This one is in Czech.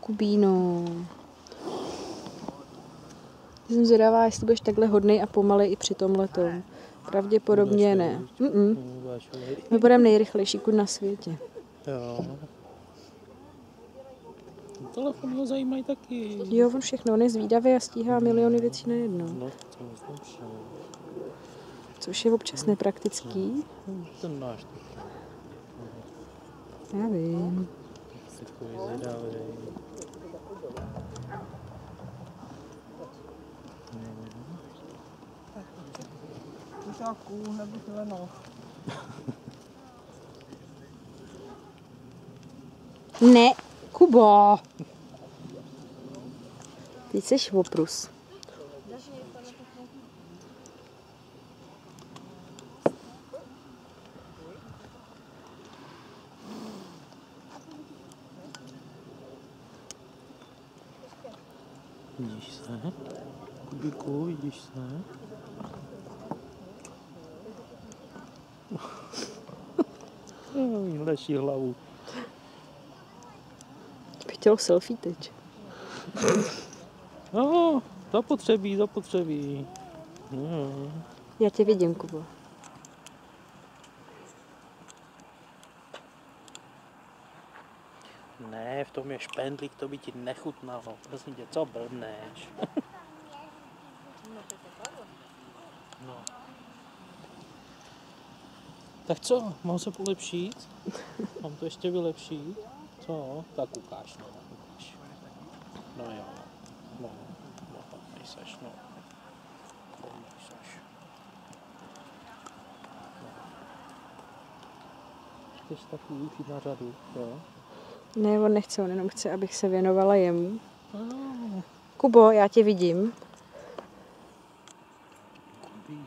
Kubíno. Jsem zvědavá, jestli budeš takhle hodnej a pomalej i při tomhletom. Pravděpodobně ne. My budeme nejrychlejší kud na světě. Jo. Telefon ho zajímají taky. Jo, on všechno, on je zvídavý a stíhá miliony věcí najednou. No, to myslím, Což je občas nepraktický. ten náš taky. Já vím. Takový zvědavý. Kuřáků nebych lenoch. Ne, Kubo. Ty jsi oprus. Vidíš se? Kubíku, vidíš se? Leší hlavu. Bych chtěl selfie teď. No, zapotřebí. No. Já tě vidím, Kubo. Ne, v tom je špendlík, to by ti nechutnalo. Prosím tě, co blbneš? No. Tak co, mám se polepšit? Mám to ještě vylepšit? Co? Tak ukáž, no, ukáž. No jo, no, nejseš, no. Nejseš. No. Chceš taky jít na řadu, jo? Ne, on nechce, on jenom chce, abych se věnovala jemu. Kubo, já tě vidím. Kubí.